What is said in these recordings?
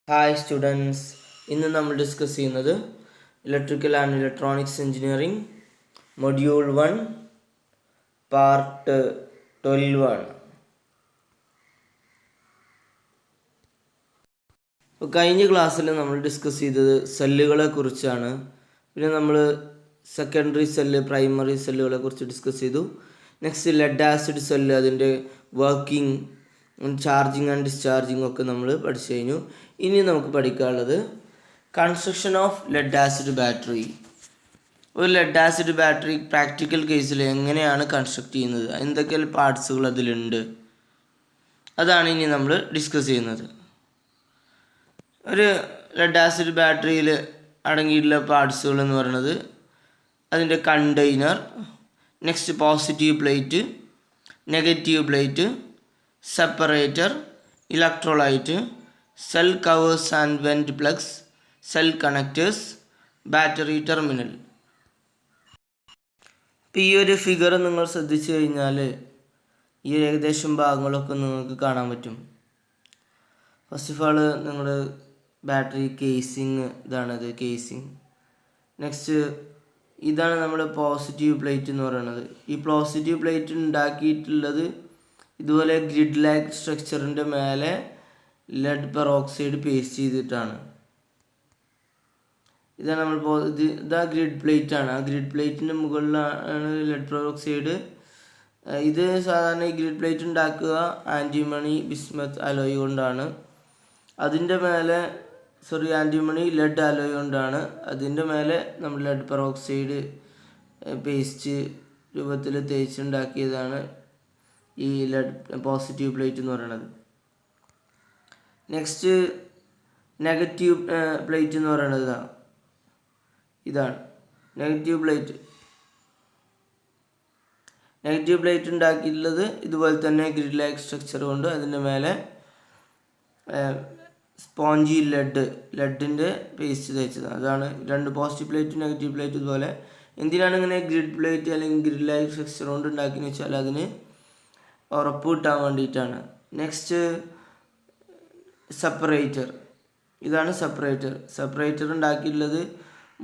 Hi students, ഇന്ന് നമ്മൾ discuss ചെയ്യുന്നത് electrical and electronics engineering module 1 part 12 ആണ്. അപ്പോൾ കഴിഞ്ഞ ക്ലാസ്സിൽ നമ്മൾ ഡിസ്കസ് ചെയ്തത് സെല്ലുകളെ കുറിച്ചാണ്. പിന്നെ നമ്മൾ സെക്കൻഡറി സെല്ല്, പ്രൈമറി സെല്ലുകളെ കുറിച്ച് ഡിസ്കസ് ചെയ്തു. നെക്സ്റ്റ് ലെഡ് ആസിഡ് സെല്ല്, അതിൻ്റെ വർക്കിംഗ്, ചാർജിങ് ആൻഡ് ഡിസ്ചാർജിങ് ഒക്കെ നമ്മൾ പഠിച്ചു കഴിഞ്ഞു. ഇനി നമുക്ക് പഠിക്കാനുള്ളത് construction of lead acid battery. ഒരു ലെഡ് ആസിഡ് ബാറ്ററി പ്രാക്ടിക്കൽ കേസിൽ എങ്ങനെയാണ് കൺസ്ട്രക്ട് ചെയ്യുന്നത്, എന്തൊക്കെ പാർട്സുകൾ അതിലുണ്ട്, അതാണ് ഇനി നമ്മൾ ഡിസ്കസ് ചെയ്യുന്നത്. ഒരു ലെഡ് ആസിഡ് ബാറ്ററിയിൽ അടങ്ങിയിട്ടുള്ള പാർട്സുകൾ എന്ന് പറയുന്നത് അതിൻ്റെ container, next positive plate, negative plate, separator, electrolyte, cell covers and vent plugs, cell connectors, battery terminal. ഇപ്പോൾ ഈ ഒരു ഫിഗർ നിങ്ങൾ ശ്രദ്ധിച്ചു കഴിഞ്ഞാൽ ഈ ഏകദേശം ഭാഗങ്ങളൊക്കെ നിങ്ങൾക്ക് കാണാൻ പറ്റും. ഫസ്റ്റ് ഓഫ് ആൾ നിങ്ങളുടെ ബാറ്ററി കേസിങ്, ഇതാണത് കേസിങ്. നെക്സ്റ്റ് ഇതാണ് നമ്മുടെ പോസിറ്റീവ് പ്ലേറ്റ് എന്ന് പറയുന്നത്. ഈ പോസിറ്റീവ് പ്ലേറ്റ് ഉണ്ടാക്കിയിട്ടുള്ളത് ഇതുപോലെ ഗ്രിഡ് ലാഗ് സ്ട്രക്ചറിൻ്റെ മേലെ ലെഡ് പെറോക്സൈഡ് പേസ്റ്റ് ചെയ്തിട്ടാണ്. ഇതാണ് നമ്മൾ ഇതാ ഗ്രിഡ് പ്ലേറ്റ് ആണ്. ആ ഗ്രിഡ് പ്ലേറ്റിൻ്റെ മുകളിലാണ് ലെഡ് പെറോക്സൈഡ്. ഇത് സാധാരണ ഈ ഗ്രിഡ് പ്ലേറ്റ് ഉണ്ടാക്കുക ആൻറ്റിമണി ബിസ്മത്ത് അലോയ് കൊണ്ടാണ്. അതിൻ്റെ മേലെ ആൻറ്റിമണി ലെഡ് അലോയ് കൊണ്ടാണ്. അതിൻ്റെ മേലെ നമ്മൾ ലെഡ് പെറോക്സൈഡ് പേസ്റ്റ് രൂപത്തിൽ തേച്ചുണ്ടാക്കിയതാണ് ഈ ലെഡ് പോസിറ്റീവ് പ്ലേറ്റ് എന്ന് പറയുന്നത്. നെക്സ്റ്റ് നെഗറ്റീവ് പ്ലേറ്റ് എന്ന് പറയുന്നത് ഇതാണ് നെഗറ്റീവ് പ്ലേറ്റ്. നെഗറ്റീവ് പ്ലേറ്റ് ഉണ്ടാക്കിയിട്ടുള്ളത് ഇതുപോലെ തന്നെ ഗ്രിഡ് ലാഗ് സ്ട്രക്ചർ കൊണ്ട് അതിൻ്റെ മേലെ സ്പോഞ്ചി ലെഡിൻ്റെ പേസ്റ്റ് തേച്ചത്. അതാണ് രണ്ട് പോസിറ്റീവ് പ്ലേറ്റും നെഗറ്റീവ് പ്ലേറ്റ് ഇതുപോലെ. എന്തിനാണ് ഇങ്ങനെ ഗ്രിഡ് പ്ലേറ്റ് അല്ലെങ്കിൽ ഗ്രിഡ് ലാഗ് സ്ട്രക്ചർ കൊണ്ട് ഉണ്ടാക്കിയെന്ന് വെച്ചാൽ അതിന് ഉറപ്പ് കിട്ടാൻ വേണ്ടിയിട്ടാണ്. Next separator. ഇതാണ് സെപ്പറേറ്റർ ഉണ്ടാക്കിയിട്ടുള്ളത്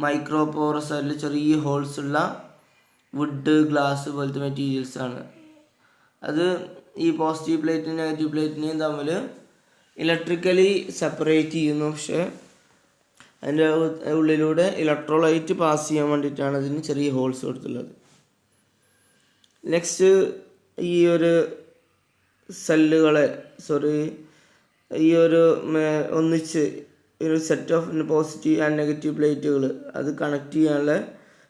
മൈക്രോ പോറസ് അതിൽ ചെറിയ ഹോൾസ് ഉള്ള വുഡ്, ഗ്ലാസ് പോലത്തെ മെറ്റീരിയൽസ് ആണ്. അത് ഈ പോസിറ്റീവ് പ്ലേറ്റിനും നെഗറ്റീവ് പ്ലേറ്റിനെയും തമ്മിൽ ഇലക്ട്രിക്കലി സെപ്പറേറ്റ് ചെയ്യുന്നു. പക്ഷേ അതിൻ്റെ ഉള്ളിലൂടെ ഇലക്ട്രോലൈറ്റ് പാസ് ചെയ്യാൻ വേണ്ടിയിട്ടാണ് അതിന് ചെറിയ ഹോൾസ് കൊടുത്തുള്ളത്. നെക്സ്റ്റ് ഈ ഒരു സെല്ലുകളെ ഈ ഒരു ഒന്നിച്ച് ഒരു set of positive and negative പ്ലേറ്റുകൾ അത് കണക്ട് ചെയ്യാനുള്ള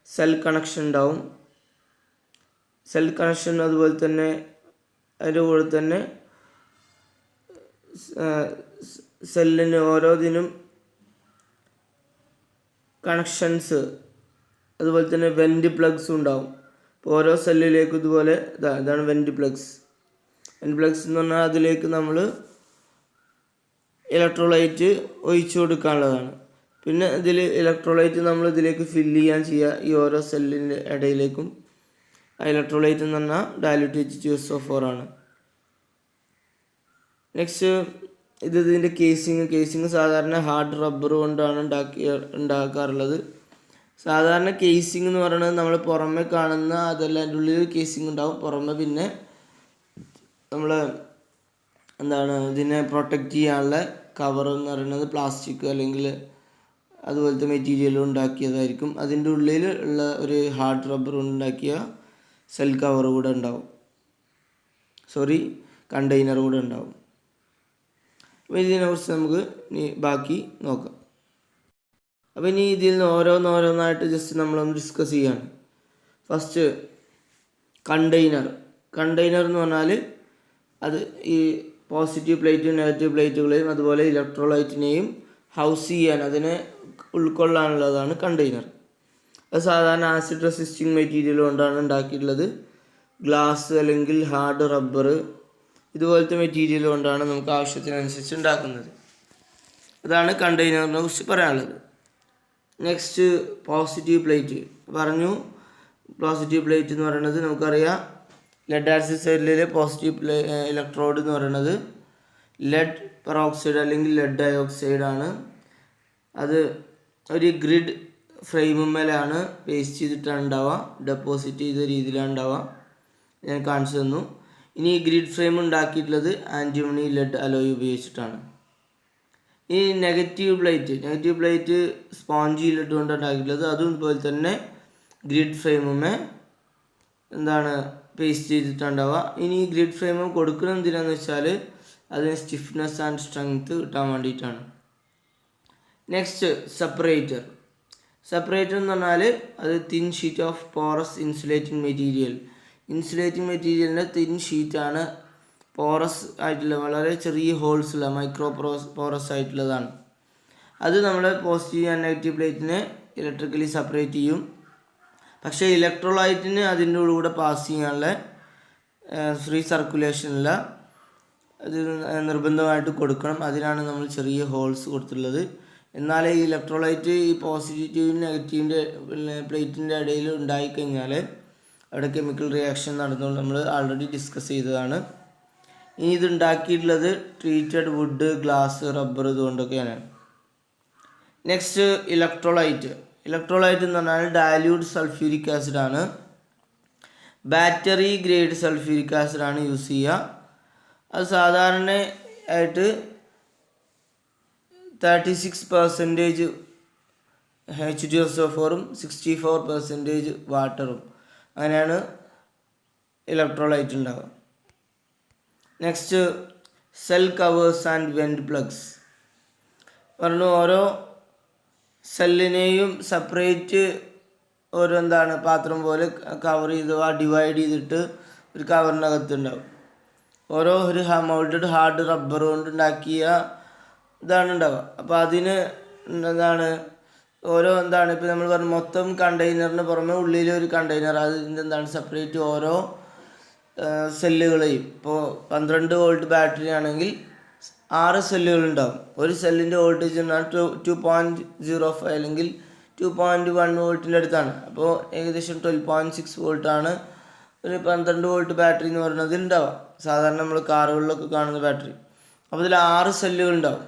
സെൽ കണക്ഷൻ ഉണ്ടാവും. സെൽ കണക്ഷൻ അതുപോലെ തന്നെ അതിൻ്റെ കൂടെ തന്നെ സെല്ലിന് ഓരോന്നിനും കണക്ഷൻസ്, അതുപോലെ തന്നെ വെൻറ്റ് പ്ലഗ്സും ഉണ്ടാവും. അപ്പോൾ ഓരോ സെല്ലിലേക്കും ഇതുപോലെ ഇതാണ് വെൻറ്റ് പ്ലഗ്സ് എന്ന് പറഞ്ഞാൽ അതിലേക്ക് നമ്മൾ ഇലക്ട്രോലൈറ്റ് ഒഴിച്ചു കൊടുക്കാനുള്ളതാണ്. പിന്നെ ഇതിൽ ഇലക്ട്രോലൈറ്റ് നമ്മൾ ഇതിലേക്ക് ഫില്ല് ചെയ്യുക ഈ ഓരോ സെല്ലിൻ്റെ ഇടയിലേക്കും. ആ ഇലക്ട്രോലൈറ്റ് എന്ന് പറഞ്ഞാൽ ഡയലൂട്ട് H2SO4 ആണ്. നെക്സ്റ്റ് ഇതിൻ്റെ കേസിങ് സാധാരണ ഹാർഡ് റബ്ബർ കൊണ്ടാണ് ഉണ്ടാക്കാറുള്ളത്. സാധാരണ കേസിങ് എന്ന് പറയുന്നത് നമ്മൾ പുറമെ കാണുന്ന അതെല്ലാം അതിൻ്റെ ഉള്ളിൽ കേസിങ് ഉണ്ടാവും. പുറമെ പിന്നെ നമ്മൾ ഇതിനെ പ്രൊട്ടക്റ്റ് ചെയ്യാനുള്ള കവർ എന്ന് പറയുന്നത് പ്ലാസ്റ്റിക് അല്ലെങ്കിൽ അതുപോലത്തെ മെറ്റീരിയൽ ഉണ്ടാക്കിയതായിരിക്കും. അതിൻ്റെ ഉള്ളിൽ ഉള്ള ഒരു ഹാർഡ് റബ്ബർ കൊണ്ടുണ്ടാക്കിയ സെൽ കവർ കൂടെ ഉണ്ടാവും, കണ്ടെയ്നർ കൂടെ ഉണ്ടാവും. അപ്പോൾ ഇതിനെക്കുറിച്ച് നമുക്ക് ഇനി ബാക്കി നോക്കാം. അപ്പോൾ ഇനി ഇതിൽ നിന്ന് ഓരോന്നായിട്ട് ജസ്റ്റ് നമ്മളൊന്ന് ഡിസ്കസ് ചെയ്യാണ്. ഫസ്റ്റ് കണ്ടെയ്നർ എന്ന് പറഞ്ഞാൽ അത് ഈ പോസിറ്റീവ് പ്ലേറ്റും നെഗറ്റീവ് പ്ലേറ്റുകളെയും അതുപോലെ ഇലക്ട്രോലൈറ്റിനെയും ഹൗസ് ചെയ്യാൻ, അതിനെ ഉൾക്കൊള്ളാനുള്ളതാണ് കണ്ടെയ്നർ. അത് സാധാരണ ആസിഡ് റെസിസ്റ്റിംഗ് മെറ്റീരിയൽ കൊണ്ടാണ് ഉണ്ടാക്കിയിട്ടുള്ളത്. ഗ്ലാസ് അല്ലെങ്കിൽ ഹാർഡ് റബ്ബർ ഇതുപോലത്തെ മെറ്റീരിയൽ കൊണ്ടാണ് നമുക്ക് ആവശ്യത്തിനനുസരിച്ച് ഉണ്ടാക്കുന്നത്. അതാണ് കണ്ടെയ്നറിനെ കുറിച്ച് പറയാനുള്ളത്. നെക്സ്റ്റ് പോസിറ്റീവ് പ്ലേറ്റ് പറഞ്ഞു. പോസിറ്റീവ് പ്ലേറ്റ് എന്ന് പറയുന്നത് നമുക്കറിയാം ലെഡ് ആസിഡ് സെല്ലിലെ പോസിറ്റീവ് ഇലക്ട്രോഡ് എന്ന് പറയുന്നത് ലെഡ് പെറോക്സൈഡ് അല്ലെങ്കിൽ ലെഡ് ഡയോക്സൈഡ് ആണ്. അത് ഒരു ഗ്രിഡ് ഫ്രെയിമുമേലാണ് പേസ്റ്റ് ചെയ്തിട്ടാണ് ഉണ്ടാവുക, ഡെപ്പോസിറ്റ് ചെയ്ത രീതിയിലാണ് ഉണ്ടാവുക. ഞാൻ കാണിച്ചു തന്നു. ഇനി ഈ ഗ്രിഡ് ഫ്രെയിം ഉണ്ടാക്കിയിട്ടുള്ളത് ആൻറ്റിമണി ലെഡ് അലോയ് ഉപയോഗിച്ചിട്ടാണ്. ഈ നെഗറ്റീവ് പ്ലേറ്റ് സ്പോഞ്ചി ലെഡ് കൊണ്ട് ഉണ്ടാക്കിയിട്ടുള്ളത്. അതും ഇതുപോലെ തന്നെ ഗ്രിഡ് ഫ്രെയിമുമേ പേസ്റ്റ് ചെയ്തിട്ടുണ്ടാവുക. ഇനി ഈ ഗ്രിഡ് ഫ്രെയിം കൊടുക്കുന്നത് എന്തിനാന്ന് വെച്ചാൽ അതിന് സ്റ്റിഫ്നെസ് ആൻഡ് സ്ട്രെങ്ത് കിട്ടാൻ വേണ്ടിയിട്ടാണ്. നെക്സ്റ്റ് സെപ്പറേറ്റർ എന്ന് പറഞ്ഞാൽ അത് thin sheet of porous insulating മെറ്റീരിയലിൻ്റെ തിൻ ഷീറ്റാണ്. പോറസ് ആയിട്ടുള്ള വളരെ ചെറിയ ഹോൾസുള്ള പോറസ് ആയിട്ടുള്ളതാണ്. അത് നമ്മൾ പോസിറ്റീവ് ആൻഡ് നെഗറ്റീവ് പ്ലേറ്റിനെ ഇലക്ട്രിക്കലി സെപ്പറേറ്റ് ചെയ്യും. പക്ഷേ ഇലക്ട്രോലൈറ്റിന് അതിൻ്റെ കൂടെ പാസ് ചെയ്യാനുള്ള ഫ്രീ സർക്കുലേഷനില്ല, അത് നിർബന്ധമായിട്ട് കൊടുക്കണം. അതിനാണ് നമ്മൾ ചെറിയ ഹോൾസ് കൊടുത്തുള്ളത്. എന്നാൽ ഈ ഇലക്ട്രോലൈറ്റ് ഈ പോസിറ്റീവ് നെഗറ്റീവിൻ്റെ പ്ലേറ്റിൻ്റെ ഇടയിൽ ഉണ്ടായിക്കഴിഞ്ഞാൽ അവിടെ കെമിക്കൽ റിയാക്ഷൻ നടന്നുകൊണ്ട് നമ്മൾ ആൾറെഡി ഡിസ്കസ് ചെയ്തതാണ്. ഇനി ഇത് ഉണ്ടാക്കിയിട്ടുള്ളത് ട്രീറ്റഡ് വുഡ്, ഗ്ലാസ്, റബ്ബർ ഇതുകൊണ്ടൊക്കെയാണ്. നെക്സ്റ്റ് ഇലക്ട്രോലൈറ്റ് എന്ന് പറഞ്ഞാൽ ഡയല്യൂട്ട് സൾഫ്യൂരിക് ആസിഡ് ആണ്. ബാറ്ററി ഗ്രേഡ് സൾഫ്യൂരിക് ആസിഡ് ആണ് യൂസ് ചെയ്യുക. അത് സാധാരണ ആയിട്ട് 36% H2SO4-ഉം 64% വാട്ടറും, അങ്ങനെയാണ് ഇലക്ട്രോലൈറ്റ് ഉണ്ടാവുക. Next cell covers and vent plugs പറഞ്ഞു. ഓരോ സെല്ലിനെയും സെപ്പറേറ്റ് ഓരോ പാത്രം പോലെ കവർ ചെയ്ത് ഡിവൈഡ് ചെയ്തിട്ട് ഒരു കവറിനകത്തുണ്ടാവും. ഓരോ ഒരു മൗൾട്ടഡ് ഹാർഡ് റബ്ബർ കൊണ്ട് ഉണ്ടാക്കിയ ഇതാണ് ഉണ്ടാവുക. അപ്പോൾ അതിന് ഓരോ ഇപ്പോൾ നമ്മൾ പറഞ്ഞു മൊത്തം കണ്ടെയ്നറിന് പുറമെ ഉള്ളിലൊരു കണ്ടെയ്നർ, അതിൻ്റെ സെപ്പറേറ്റ് ഓരോ സെല്ലുകളെയും. ഇപ്പോൾ 12 വോൾട്ട് ബാറ്ററി ആണെങ്കിൽ 6 സെല്ലുകളുണ്ടാവും. ഒരു സെല്ലിൻ്റെ വോൾട്ടേജ് എന്നാൽ 2.05 അല്ലെങ്കിൽ 2.1 വോൾട്ടിൻ്റെ അടുത്താണ്. അപ്പോൾ ഏകദേശം 12.6 വോൾട്ടാണ് ഒരു 12 വോൾട്ട് ബാറ്ററി എന്ന് പറയുന്നത് ഉണ്ടാവുക, സാധാരണ നമ്മൾ കാറുകളിലൊക്കെ കാണുന്ന ബാറ്ററി. അപ്പോൾ ഇതിൽ 6 സെല്ലുകളുണ്ടാവും.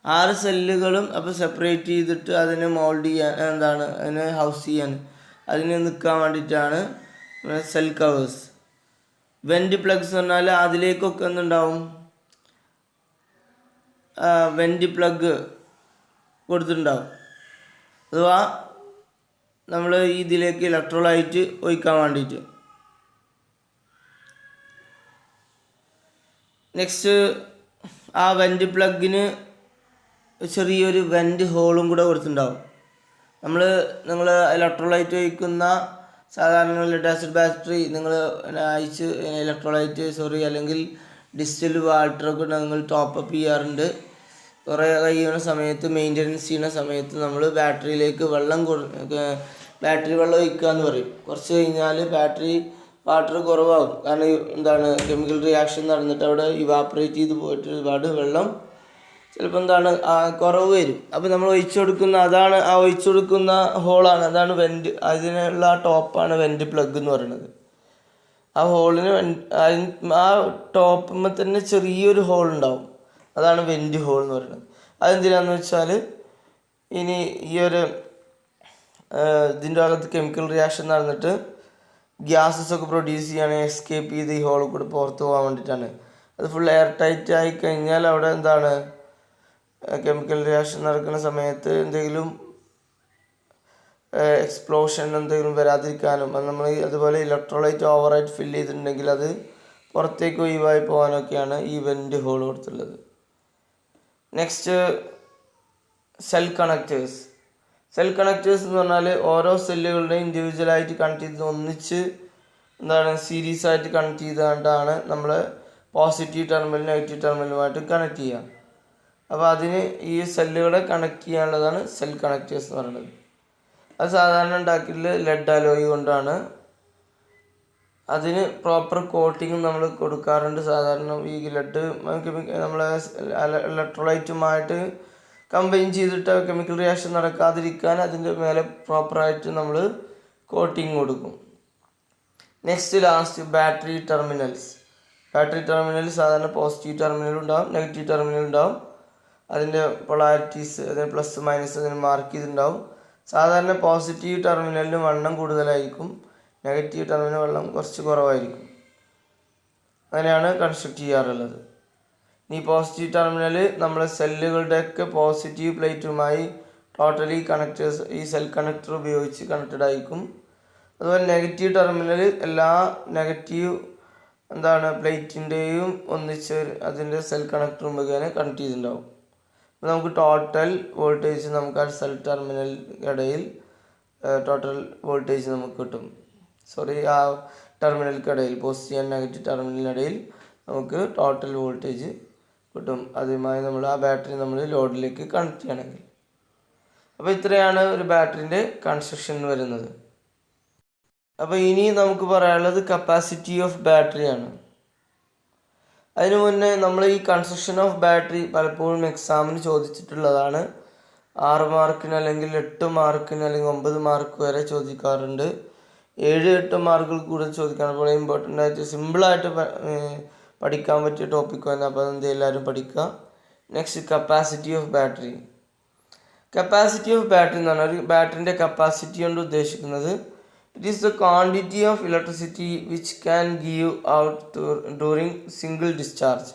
6 സെല്ലുകളും അപ്പോൾ സെപ്പറേറ്റ് ചെയ്തിട്ട് അതിനെ മോൾഡ് ചെയ്യാൻ അതിനെ ഹൗസ് ചെയ്യാൻ, അതിന് നിൽക്കാൻ വേണ്ടിയിട്ടാണ് സെൽ കവേഴ്സ്. വെൻറ്റ് പ്ലഗ്സ് എന്ന് പറഞ്ഞാൽ അതിലേക്കൊക്കെ എന്തുണ്ടാവും, വെൻറ്റ് പ്ലഗ് കൊടുത്തിട്ടുണ്ടാവും. അഥവാ നമ്മൾ ഇതിലേക്ക് ഇലക്ട്രോലൈറ്റ് ഒഴിക്കാൻ വേണ്ടിയിട്ട്. നെക്സ്റ്റ് ആ വെൻറ്റ് പ്ലഗിന് ചെറിയൊരു വെൻറ്റ് ഹോളും കൂടെ കൊടുത്തിട്ടുണ്ടാവും. നിങ്ങൾ ഇലക്ട്രോലൈറ്റ് ഒഴിക്കുന്ന സാധാരണ ലെഡ് ആസിഡ് ബാറ്ററി നിങ്ങൾ അല്ലെങ്കിൽ ഡിസ്റ്റിൽഡ് വാട്ടറൊക്കെ നിങ്ങൾ ടോപ്പപ്പ് ചെയ്യാറുണ്ട്. കുറേ കഴിയുന്ന സമയത്ത് മെയിൻ്റനൻസ് ചെയ്യുന്ന സമയത്ത് നമ്മൾ ബാറ്ററിയിലേക്ക് ബാറ്ററി വെള്ളം ഒഴിക്കുക എന്ന് പറയും. കുറച്ച് കഴിഞ്ഞാൽ ബാറ്ററി വാട്ടർ കുറവാകും. കാരണം കെമിക്കൽ റിയാക്ഷൻ നടന്നിട്ട് അവിടെ ഇവാപ്പറേറ്റ് ചെയ്ത് പോയിട്ട് ഒരുപാട് വെള്ളം ചിലപ്പോൾ കുറവ് വരും. അപ്പോൾ നമ്മൾ ഒഴിച്ചു കൊടുക്കുന്ന ഹോളാണ്, അതാണ് വെൻറ്റ്. അതിനുള്ള ടോപ്പാണ് വെൻറ്റ് പ്ലഗ് എന്ന് പറയുന്നത്. ആ ഹോളിന് ആ ടോപ്പുമ്പോൾ തന്നെ ചെറിയൊരു ഹോൾ ഉണ്ടാവും, അതാണ് വെൻറ്റ് ഹോൾ എന്ന് പറയുന്നത്. അതെന്തിനാന്ന് വെച്ചാൽ ഇനി ഈ ഒരു ഇതിൻ്റെ അകത്ത് കെമിക്കൽ റിയാക്ഷൻ നടന്നിട്ട് ഗ്യാസസ് ഒക്കെ പ്രൊഡ്യൂസ് ചെയ്യുകയാണെങ്കിൽ എസ്കേപ്പ് ചെയ്ത് ഈ ഹോളിൽ കൂടെ പുറത്ത് പോകാൻ വേണ്ടിയിട്ടാണ്. അത് ഫുൾ എയർ ടൈറ്റ് ആയി കഴിഞ്ഞാൽ അവിടെ കെമിക്കൽ റിയാക്ഷൻ നടക്കുന്ന സമയത്ത് എന്തെങ്കിലും എക്സ്പ്ലോഷൻ എന്തെങ്കിലും വരാതിരിക്കാനും, നമ്മൾ അതുപോലെ ഇലക്ട്രോലൈറ്റ് ഓവറായിട്ട് ഫില്ല് ചെയ്തിട്ടുണ്ടെങ്കിൽ അത് പുറത്തേക്ക് ഒഴിവായി പോകാനൊക്കെയാണ് ഈ വെൻറ്റ് ഹോൾ കൊടുത്തുള്ളത്. നെക്സ്റ്റ് സെൽ കണക്റ്റേഴ്സ് എന്ന് പറഞ്ഞാൽ ഓരോ സെല്ലുകളുടെയും ഇൻഡിവിജ്വലായിട്ട് കണക്ട് ചെയ്ത് ഒന്നിച്ച് സീരീസ് ആയിട്ട് കണക്ട് ചെയ്തുകൊണ്ടാണ് നമ്മൾ പോസിറ്റീവ് ടെർമിനൽ നെഗറ്റീവ് ടെർമിനലുമായിട്ട് കണക്ട് ചെയ്യുക. അപ്പോൾ അതിന് ഈ സെല്ലുകളെ കണക്ട് ചെയ്യാനുള്ളതാണ് സെൽ കണക്റ്റേഴ്സ് എന്ന് പറയുന്നത്. അത് സാധാരണ ഉണ്ടാക്കിയിട്ടുള്ളത് ലെഡ് അലോയ് കൊണ്ടാണ്. അതിന് പ്രോപ്പർ കോട്ടിങ് നമ്മൾ കൊടുക്കാറുണ്ട്. സാധാരണ ഈ ലെഡ് നമ്മളെ ഇലക്ട്രോലൈറ്റുമായിട്ട് കമ്പൈൻ ചെയ്തിട്ട് കെമിക്കൽ റിയാക്ഷൻ നടക്കാതിരിക്കാൻ അതിൻ്റെ മേലെ പ്രോപ്പറായിട്ട് നമ്മൾ കോട്ടിങ് കൊടുക്കും. Last battery terminals. ബാറ്ററി ടെർമിനലിൽ സാധാരണ പോസിറ്റീവ് ടെർമിനൽ ഉണ്ടാവും, നെഗറ്റീവ് ടെർമിനൽ ഉണ്ടാവും. അതിൻ്റെ പൊളാരിറ്റീസ്, അതിന് പ്ലസ് മൈനസ് അതിന് മാർക്ക് ചെയ്തിട്ടുണ്ടാവും. സാധാരണ പോസിറ്റീവ് ടെർമിനലിന് വണ്ണം കൂടുതലായിരിക്കും, നെഗറ്റീവ് ടെർമിനൽ വണ്ണം കുറച്ച് കുറവായിരിക്കും. അങ്ങനെയാണ് കൺസ്ട്രക്ട് ചെയ്യാറുള്ളത്. ഈ പോസിറ്റീവ് ടെർമിനൽ നമ്മൾ സെല്ലുകളുടെയൊക്കെ പോസിറ്റീവ് പ്ലേറ്റുമായി ടോട്ടലി കണക്റ്റേഴ്സ് ഈ സെൽ കണക്ടർ ഉപയോഗിച്ച് കണക്റ്റഡ് ആയിരിക്കും. അതുപോലെ നെഗറ്റീവ് ടെർമിനൽ എല്ലാ നെഗറ്റീവ് പ്ലേറ്റിൻ്റെയും ഒന്നിച്ച് അതിൻ്റെ സെൽ കണക്ടർ മുഖേന കണക്ട് ചെയ്തിട്ടുണ്ടാവും. അപ്പോൾ നമുക്ക് ടോട്ടൽ വോൾട്ടേജ് നമുക്ക് ആ സെൽ ടെർമിനൽ ഇടയിൽ ടോട്ടൽ വോൾട്ടേജ് നമുക്ക് കിട്ടും. ആ ടെർമിനൽക്കിടയിൽ പോസിറ്റീവ് ആൻഡ് നെഗറ്റീവ് ടെർമിനലിനിടയിൽ നമുക്ക് ടോട്ടൽ വോൾട്ടേജ് കിട്ടും. അതുമായി നമ്മൾ ആ ബാറ്ററി നമ്മൾ ലോഡിലേക്ക് കണക്ട് ചെയ്യണമെങ്കിൽ. അപ്പോൾ ഇത്രയാണ് ഒരു ബാറ്ററിൻ്റെ കൺസ്ട്രക്ഷൻ വരുന്നത്. അപ്പോൾ ഇനി നമുക്ക് പറയാനുള്ളത് കപ്പാസിറ്റി ഓഫ് ബാറ്ററിയാണ്. അതിനു മുന്നേ നമ്മൾ ഈ കൺസ്ട്രക്ഷൻ ഓഫ് ബാറ്ററി പലപ്പോഴും എക്സാമിന് ചോദിച്ചിട്ടുള്ളതാണ്. 6 മാർക്കിന് അല്ലെങ്കിൽ 8 മാർക്കിന് അല്ലെങ്കിൽ 9 മാർക്ക് വരെ ചോദിക്കാറുണ്ട്. 7-8 മാർക്കുകൾ കൂടുതൽ ചോദിക്കാറ്. വളരെ ഇമ്പോർട്ടൻ്റ് ആയിട്ട് സിമ്പിളായിട്ട് പഠിക്കാൻ പറ്റിയ ടോപ്പിക് വന്നു. അപ്പോൾ അതെന്ത് എല്ലാവരും പഠിക്കുക. Next capacity of battery. Capacity of battery എന്ന് പറഞ്ഞാൽ ഒരു ബാറ്ററിൻ്റെ കപ്പാസിറ്റി കൊണ്ട് ഉദ്ദേശിക്കുന്നത് it is the quantity of electricity which can give out during single discharge.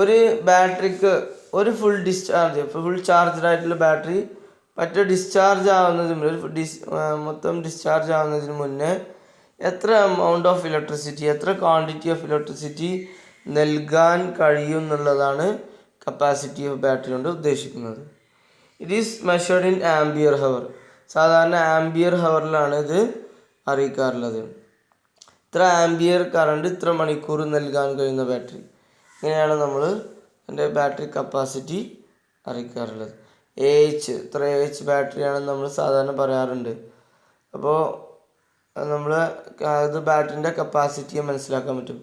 ഒരു ബാറ്ററിക്ക് ഒരു ഫുൾ ചാർജ്ഡ് ആയിട്ടുള്ള ബാറ്ററി ഡിസ്ചാർജ് ആവുന്നതിന് മൊത്തം ഡിസ്ചാർജ് ആവുന്നതിന് മുന്നേ എത്ര എമൗണ്ട് ഓഫ് ഇലക്ട്രിസിറ്റി, എത്ര ക്വാണ്ടിറ്റി ഓഫ് ഇലക്ട്രിസിറ്റി നൽകാൻ കഴിയും എന്നുള്ളതാണ് കപ്പാസിറ്റി ഓഫ് ബാറ്ററി കൊണ്ട് ഉദ്ദേശിക്കുന്നത്. It is measured in ampere hour. സാധാരണ ആംബിയർ ഹവറിലാണ് ഇത് അറിയിക്കാറുള്ളത്. ഇത്ര ആംബിയർ കറണ്ട് ഇത്ര മണിക്കൂർ നൽകാൻ കഴിയുന്ന ബാറ്ററി. ഇങ്ങനെയാണ് നമ്മൾ എൻ്റെ ബാറ്ററി കപ്പാസിറ്റി അറിയിക്കാറുള്ളത്. ഇത്ര AH ബാറ്ററിയാണെന്ന് നമ്മൾ സാധാരണ പറയാറുണ്ട്. അപ്പോൾ നമ്മൾ അത് ബാറ്ററിൻ്റെ കപ്പാസിറ്റിയെ മനസ്സിലാക്കാൻ പറ്റും.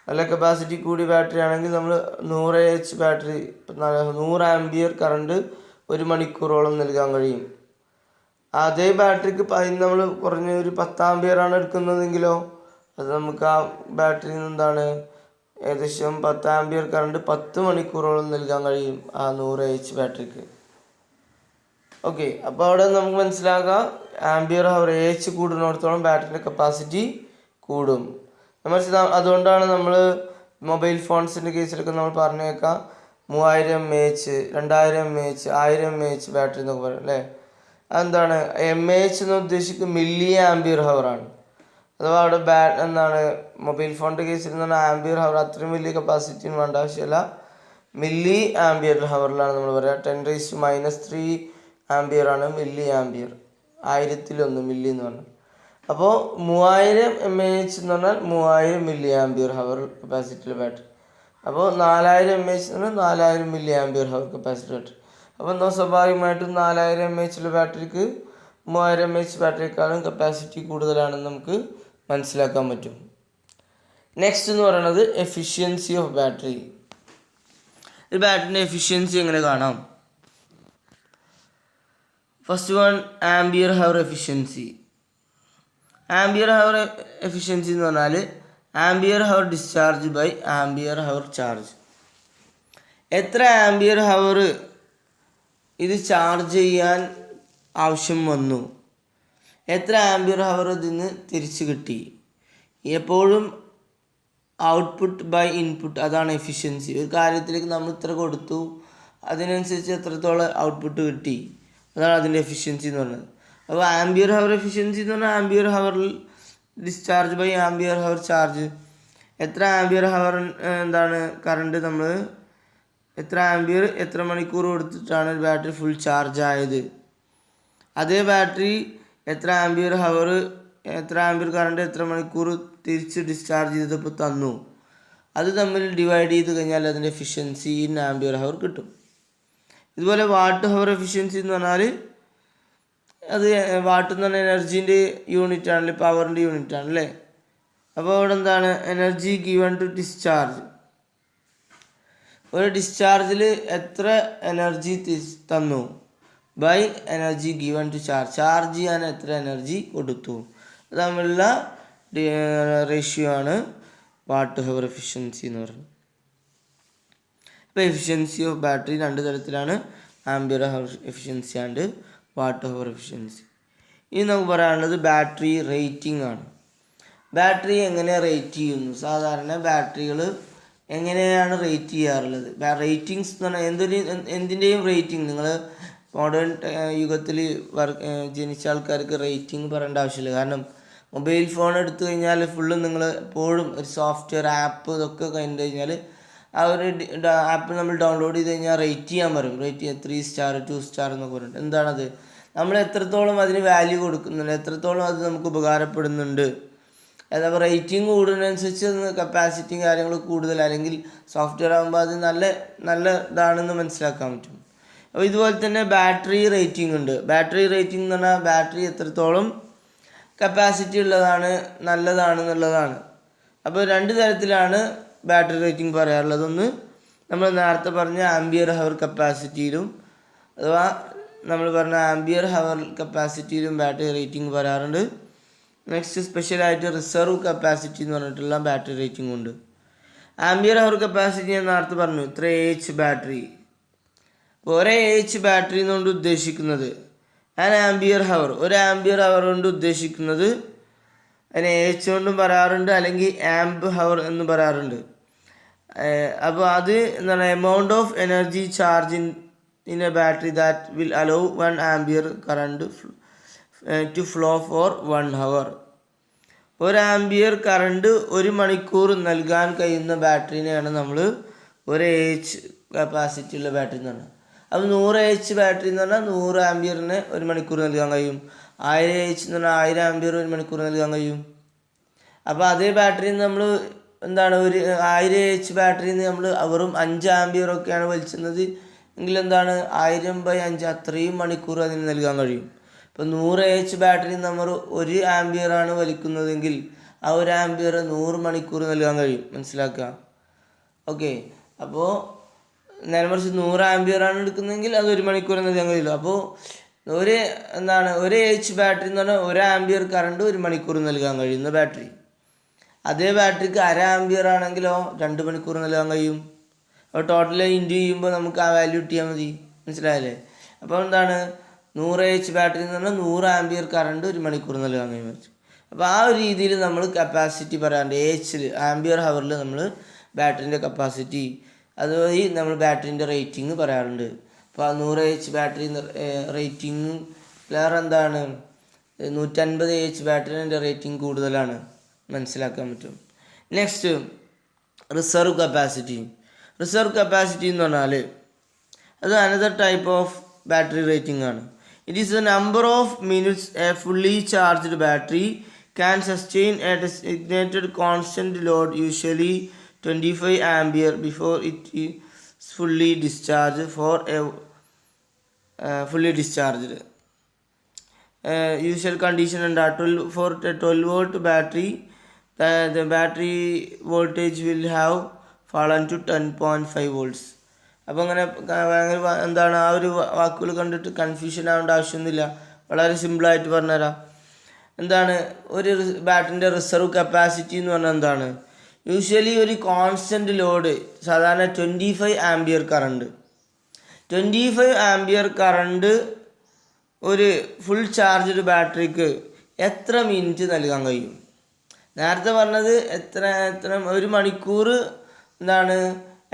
നല്ല കപ്പാസിറ്റി കൂടിയ ബാറ്ററി ആണെങ്കിൽ നമ്മൾ 100 AH ബാറ്ററി 100 ആംബിയർ കറണ്ട് 1 മണിക്കൂറോളം നൽകാൻ കഴിയും. അതേ ബാറ്ററിക്ക് നമ്മൾ കുറഞ്ഞ ഒരു 10 ആംബിയറാണ് എടുക്കുന്നതെങ്കിലോ അത് നമുക്ക് ആ ബാറ്ററിയിൽ നിന്ന് ഏകദേശം 10 ആംബിയർ കറണ്ട് 10 മണിക്കൂറോളം നൽകാൻ കഴിയും ആ 100 AH ബാറ്ററിക്ക്. ഓക്കെ, അപ്പോൾ അവിടെ നമുക്ക് മനസ്സിലാക്കാം ആംബിയർ ഹവർ AH കൂടുന്നിടത്തോളം ബാറ്ററിയുടെ കപ്പാസിറ്റി കൂടും. അതുകൊണ്ടാണ് നമ്മൾ മൊബൈൽ ഫോൺസിൻ്റെ കേസിലൊക്കെ നമ്മൾ പറഞ്ഞേക്കാം 3000 mAh, 2000 mAh, 1000 mAh ബാറ്ററി എന്നൊക്കെ പറയും അല്ലേ. അതെന്താണ് mAh എന്ന് ഉദ്ദേശിക്കുന്നത് മില്ലി ആംബിയർ ഹവറാണ്. അഥവാ അവിടെ മൊബൈൽ ഫോണിൻ്റെ കേസിൽ നിന്ന് ആംബിയർ ഹവർ അത്രയും വലിയ കപ്പാസിറ്റിന് വേണ്ട ആവശ്യമില്ല. മില്ലി ആംബിയർ ഹവറിലാണ് നമ്മൾ പറയുക. 10⁻³ ആംബിയർ ആണ് മില്ലി ആംബിയർ. 1000-1 മില്ലി എന്ന് പറഞ്ഞാൽ. അപ്പോൾ 3000 mAh എന്ന് പറഞ്ഞാൽ 3000 മില്ലി ആംബിയർ ഹവർ കപ്പാസിറ്റിയുള്ള ബാറ്ററി. അപ്പോൾ 4000 mAh എന്ന് പറഞ്ഞാൽ 4000 milli ampere hour capacity battery. അപ്പോൾ സ്വാഭാവികമായിട്ടും 4000 mAh ബാറ്ററിക്ക് 3000 mAh ബാറ്ററിയേക്കാളും കപ്പാസിറ്റി കൂടുതലാണെന്ന് നമുക്ക് മനസ്സിലാക്കാൻ പറ്റും. നെക്സ്റ്റ് എന്ന് പറയുന്നത് എഫിഷ്യൻസി ഓഫ് ബാറ്ററി. ഒരു ബാറ്ററിൻ്റെ എഫിഷ്യൻസി എങ്ങനെ കാണാം? First one ampere hour efficiency. Ampere hour efficiency എന്ന് പറഞ്ഞാൽ ampere hour discharge by ampere hour charge. എത്ര ആംബിയർ ഹവർ ഇത് ചാർജ് ചെയ്യാൻ ആവശ്യം വന്നു, എത്ര ആംബിയർ ഹവർ ഇതിന് തിരിച്ച് കിട്ടി. എപ്പോഴും ഔട്ട്പുട്ട് ബൈ ഇൻപുട്ട്, അതാണ് എഫിഷ്യൻസി. ഒരു കാര്യത്തിലേക്ക് നമ്മൾ ഇത്ര കൊടുത്തു, അതിനനുസരിച്ച് എത്രത്തോളം ഔട്ട്പുട്ട് കിട്ടി, അതാണ് അതിൻ്റെ എഫിഷ്യൻസി എന്ന് പറയുന്നത്. അപ്പോൾ ആംബിയർ ഹവർ എഫിഷ്യൻസി എന്ന് പറഞ്ഞാൽ ആംബിയർ ഹവറിൽ discharge by ampere hour charge. എത്ര ആംബിയർ ഹവർ കറണ്ട് നമ്മൾ എത്ര ആംബിയർ എത്ര മണിക്കൂർ കൊടുത്തിട്ടാണ് ഒരു ബാറ്ററി ഫുൾ ചാർജ് ആയത്. അതേ ബാറ്ററി എത്ര ആംബിയർ കറണ്ട് എത്ര മണിക്കൂർ തിരിച്ച് ഡിസ്ചാർജ് ചെയ്തപ്പോൾ തന്നു, അത് തമ്മിൽ ഡിവൈഡ് ചെയ്ത് കഴിഞ്ഞാൽ അതിൻ്റെ എഫിഷ്യൻസി ഇൻ ആംബിയർ ഹവർ കിട്ടും. ഇതുപോലെ വാട്ട് ഹവർ എഫിഷ്യൻസി എന്ന് പറഞ്ഞാൽ അത് വാട്ട് എന്ന് പറഞ്ഞാൽ എനർജീൻ്റെ യൂണിറ്റ് ആണല്ലേ, പവറിൻ്റെ യൂണിറ്റ് ആണല്ലേ. അപ്പോൾ അവിടെ എനർജി ഗിവൺ ടു ഡിസ്ചാർജ്. ഒരു ഡിസ്ചാർജിൽ എത്ര എനർജി തന്നു by energy given to charge ചെയ്യാൻ എത്ര എനർജി കൊടുത്തു. അത് തമ്മിലുള്ള റേഷ്യോ ആണ് വാട്ട് ഹവർ എഫിഷ്യൻസി എന്ന് പറയുന്നത്. ഇപ്പോൾ എഫിഷ്യൻസി ഓഫ് ബാറ്ററി രണ്ട് തരത്തിലാണ്, ampere hour efficiency and watt hour efficiency. ഇനി നമുക്ക് പറയാനുള്ളത് ബാറ്ററി റേറ്റിംഗ് ആണ്. ബാറ്ററി എങ്ങനെ റേറ്റ് ചെയ്യുന്നു? സാധാരണ ബാറ്ററികൾ എങ്ങനെയാണ് റേറ്റ് ചെയ്യാറുള്ളത്? റേറ്റിംഗ്സ് എന്ന് പറഞ്ഞാൽ എന്തിൻ്റെയും റേറ്റിംഗ്, നിങ്ങൾ മോഡേൺ യുഗത്തിൽ ജനിച്ച ആൾക്കാർക്ക് റേറ്റിംഗ് പറയേണ്ട ആവശ്യമില്ല. കാരണം മൊബൈൽ ഫോൺ എടുത്തു കഴിഞ്ഞാൽ ഫുള്ളും നിങ്ങൾ എപ്പോഴും ഒരു സോഫ്റ്റ്വെയർ ആപ്പ് ഇതൊക്കെ കണ്ടു കഴിഞ്ഞാൽ ആ ഒരു ആപ്പ് നമ്മൾ ഡൗൺലോഡ് ചെയ്ത് കഴിഞ്ഞാൽ റേറ്റ് ചെയ്യാൻ പറയും. റേറ്റ് ചെയ്യാൻ 3 സ്റ്റാർ 2 സ്റ്റാർ എന്നൊക്കെ പറഞ്ഞിട്ട്. എന്താണത്? നമ്മൾ എത്രത്തോളം അതിന് വാല്യൂ കൊടുക്കുന്നുണ്ട്, എത്രത്തോളം അത് നമുക്ക് ഉപകാരപ്പെടുന്നുണ്ട്. അതായത് റേറ്റിംഗ് കൂടുന്നതിനനുസരിച്ച് കപ്പാസിറ്റിയും കാര്യങ്ങൾ കൂടുതൽ, അല്ലെങ്കിൽ സോഫ്റ്റ്വെയർ ആകുമ്പോൾ അത് നല്ല ഇതാണെന്ന് മനസ്സിലാക്കാൻ പറ്റും. അപ്പോൾ ഇതുപോലെ തന്നെ ബാറ്ററി റേറ്റിംഗ് ഉണ്ട്. ബാറ്ററി റേറ്റിംഗ് എന്ന് പറഞ്ഞാൽ ബാറ്ററി എത്രത്തോളം കപ്പാസിറ്റി ഉള്ളതാണ്, നല്ലതാണെന്നുള്ളതാണ്. അപ്പോൾ രണ്ട് തരത്തിലാണ് ബാറ്ററി റേറ്റിംഗ് പറയാറുള്ളത്. ഒന്ന് നമ്മൾ നേരത്തെ പറഞ്ഞ ആംബിയർ ഹവർ കപ്പാസിറ്റിയിലും, അഥവാ നമ്മൾ പറഞ്ഞ ആംബിയർ ഹവർ കപ്പാസിറ്റിയിലും ബാറ്ററി റേറ്റിംഗ് പറയാറുണ്ട്. നെക്സ്റ്റ് സ്പെഷ്യലായിട്ട് റിസർവ് കപ്പാസിറ്റി എന്ന് പറഞ്ഞിട്ടുള്ള ബാറ്ററി റേറ്റിംഗ് ഉണ്ട്. ആംബിയർ ഹവർ കപ്പാസിറ്റി ഞാൻ നേരത്തെ പറഞ്ഞു, 3 AH ബാറ്ററി. ഒരു AH ബാറ്ററി എന്നുകൊണ്ട് ഉദ്ദേശിക്കുന്നത് ആംബിയർ ഹവർ, ഒരു ആംബിയർ ഹവർ കൊണ്ട് ഉദ്ദേശിക്കുന്നത് അതിനെ AH കൊണ്ടും പറയാറുണ്ട്, അല്ലെങ്കിൽ ആംബ് ഹവർ എന്ന് പറയാറുണ്ട്. അപ്പോൾ അത് എന്താണ്, amount of energy charge in a battery that will allow 1 ampere current to flow for 1 hour. 1 ampere current 1 മണിക്കൂർ നൽകാൻ കഴിയുന്ന ബാറ്ററിനെയാണ് നമ്മൾ 1 AH കപ്പാസിറ്റി ഉള്ള ബാറ്ററി എന്ന് പറഞ്ഞാൽ. അപ്പോൾ 100 AH ബാറ്ററി എന്ന് പറഞ്ഞാൽ 100 ആംബിയറിന് 1 മണിക്കൂർ നൽകാൻ കഴിയും. 1000 AH എന്ന് പറഞ്ഞാൽ 1000 ആംബിയർ 1 മണിക്കൂർ നൽകാൻ കഴിയും. അപ്പോൾ അതേ ബാറ്ററി നമ്മൾ എന്താണ്, ഒരു 1000 AH ബാറ്ററിന്ന് നമ്മൾ വെറും 5 ആംബിയറൊക്കെയാണ് വലിച്ചത് എങ്കിൽ എന്താണ്, 1000/5 അത്രയും മണിക്കൂർ അതിന് നൽകാൻ കഴിയും. ഇപ്പോൾ 100 AH ബാറ്ററി നമ്മൾ 1 ആംബിയറാണ് വലിക്കുന്നതെങ്കിൽ ആ 1 ആംബിയർ 100 മണിക്കൂർ നൽകാൻ കഴിയും. മനസ്സിലാക്കുക. ഓക്കെ. അപ്പോൾ നേരെ മറിച്ച് 100 ആംബിയറാണ് എടുക്കുന്നതെങ്കിൽ അത് 1 മണിക്കൂർ നൽകാൻ കഴിയില്ല. അപ്പോൾ ഒരു AH ബാറ്ററി എന്ന് പറഞ്ഞാൽ 1 ആംബിയർ കറണ്ട് 1 മണിക്കൂർ നൽകാൻ കഴിയുന്ന ബാറ്ററി. അതേ ബാറ്ററിക്ക് 1/2 ആംബിയർ ആണെങ്കിലോ 2 മണിക്കൂർ നൽകാൻ കഴിയും. അപ്പോൾ ടോട്ടൽ ഇൻറ്റു ചെയ്യുമ്പോൾ നമുക്ക് ആ വാല്യൂ കിട്ടിയാൽ മതി. മനസ്സിലായല്ലേ? അപ്പോൾ എന്താണ്, 100 AH ബാറ്ററി എന്ന് പറഞ്ഞാൽ 100 ആംബിയർ കറണ്ട് 1 മണിക്കൂർ നൽകാൻ കഴിയും. അപ്പോൾ ആ ഒരു രീതിയിൽ നമ്മൾ കപ്പാസിറ്റി പറയാറുണ്ട്. AH ആംബിയർ ഹവറിൽ നമ്മൾ ബാറ്ററിൻ്റെ കപ്പാസിറ്റി, അതുവഴി നമ്മൾ ബാറ്ററിൻ്റെ റേറ്റിംഗ് പറയാറുണ്ട്. അപ്പോൾ 100 AH ബാറ്ററി റേറ്റിംഗ് വേറെ എന്താണ്, 150 AH ബാറ്ററിൻ്റെ റേറ്റിംഗ് കൂടുതലാണ്, മനസ്സിലാക്കാൻ പറ്റും. Next reserve capacity. Reserve capacity എന്ന് പറഞ്ഞാൽ അത് another type of battery rating ആണ്. It is the number of minutes a fully charged battery can sustain a designated constant load, usually 25 ampere before it is fully discharge fully discharged. Usual condition under 12 volt battery, the battery voltage will have fallen to 10.5 volts. അപ്പോൾ അങ്ങനെ എന്താണ്, ആ ഒരു വാക്കുകൾ കണ്ടിട്ട് confusion ആവേണ്ട ആവശ്യമൊന്നുമില്ല. വളരെ സിമ്പിളായിട്ട് പറഞ്ഞുതരാം. എന്താണ് ഒരു ബാറ്ററിൻ്റെ റിസർവ് കപ്പാസിറ്റി എന്ന് പറഞ്ഞാൽ എന്താണ്, യൂഷ്വലി ഒരു കോൺസ്റ്റൻറ്റ് ലോഡ്, സാധാരണ 25 ആംബിയർ കറണ്ട് 25 ആംബിയർ കറണ്ട് ഒരു ഫുൾ ചാർജ്ഡ് ബാറ്ററിക്ക് എത്ര മിനിറ്റ് നൽകാൻ കഴിയും? നേരത്തെ പറഞ്ഞത് എത്ര 1 മണിക്കൂർ എന്താണ്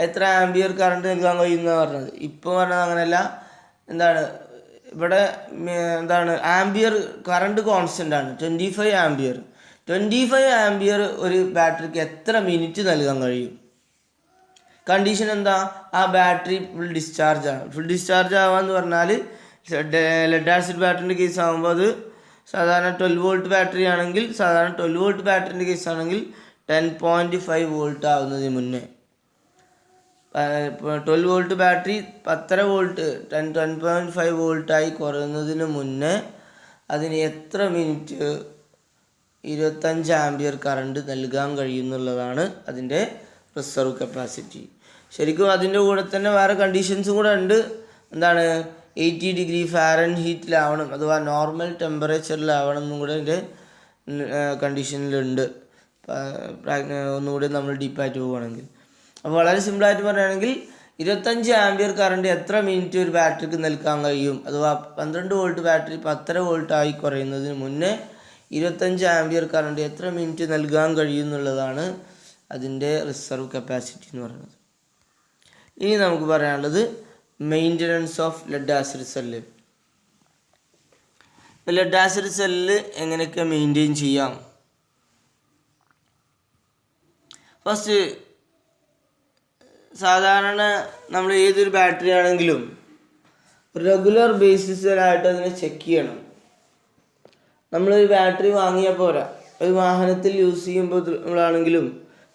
എത്ര ആംബിയർ കറണ്ട് നൽകാൻ കഴിയും എന്നാണ് പറഞ്ഞത്. ഇപ്പോൾ പറഞ്ഞത് അങ്ങനെയല്ല. എന്താണ് ഇവിടെ എന്താണ്, ആംബിയർ കറണ്ട് കോൺസ്റ്റൻ്റ് ആണ് 25 ആംബിയർ. 25 ആംബിയർ ഒരു ബാറ്ററിക്ക് എത്ര മിനിറ്റ് നൽകാൻ കഴിയും? കണ്ടീഷൻ എന്താ, ആ ബാറ്ററി ഫുൾ ഡിസ്ചാർജ് ആണ്. ഫുൾ ഡിസ്ചാർജ് ആവാന്ന് പറഞ്ഞാൽ ലെഡ് ആസിഡ് ബാറ്ററിൻ്റെ കേസ് ആകുമ്പോൾ അത് സാധാരണ 12 വോൾട്ട് ബാറ്ററി ആണെങ്കിൽ, സാധാരണ 12 വോൾട്ട് ബാറ്ററിൻ്റെ കേസ് ആണെങ്കിൽ 10.5 വോൾട്ട് ആവുന്നതിന് മുന്നേ, 12 വോൾട്ട് ബാറ്ററി 10.5 വോൾട്ട് 10.5 വോൾട്ടായി കുറയുന്നതിന് മുന്നേ അതിന് എത്ര മിനിറ്റ് 25 ആംബിയർ കറണ്ട് നൽകാൻ കഴിയുന്നുള്ളതാണ് അതിൻ്റെ റിസർവ് കപ്പാസിറ്റി. ശരിക്കും അതിൻ്റെ കൂടെ തന്നെ വേറെ കണ്ടീഷൻസും കൂടെ ഉണ്ട്. എന്താണ്, 80 ഡിഗ്രി ഫാരൻഹീറ്റിലാവണം, അഥവാ നോർമൽ ടെമ്പറേച്ചറിലാവണം എന്നും കൂടെ ഇതിൻ്റെ കണ്ടീഷനിലുണ്ട്. ഒന്നുകൂടി നമ്മൾ ഡീപ്പായിട്ട് പോവുകയാണെങ്കിൽ. അപ്പോൾ വളരെ സിമ്പിളായിട്ട് പറയുകയാണെങ്കിൽ 25 ആംപിയർ കറണ്ട് എത്ര മിനിറ്റ് ഒരു ബാറ്ററിക്ക് നൽകാൻ കഴിയും, അഥവാ 12 വോൾട്ട് ബാറ്ററി 10 വോൾട്ടായി കുറയുന്നതിന് മുന്നേ 25 ആംപിയർ കറണ്ട് എത്ര മിനിറ്റ് നൽകാൻ കഴിയും എന്നുള്ളതാണ് അതിൻ്റെ റിസർവ് കപ്പാസിറ്റി എന്ന് പറയുന്നത്. ഇനി നമുക്ക് പറയാനുള്ളത് maintenance of lead acid cell. Lead acid cell എങ്ങനെയൊക്കെ മെയിൻറ്റെയിൻ ചെയ്യാം? ഫസ്റ്റ്, സാധാരണ നമ്മൾ ഏതൊരു ബാറ്ററി ആണെങ്കിലും റെഗുലർ ബേസിസിലായിട്ട് അതിനെ ചെക്ക് ചെയ്യണം. നമ്മളൊരു ബാറ്ററി വാങ്ങിയാൽ പോരാ, ഒരു വാഹനത്തിൽ യൂസ് ചെയ്യുമ്പോഴാണെങ്കിലും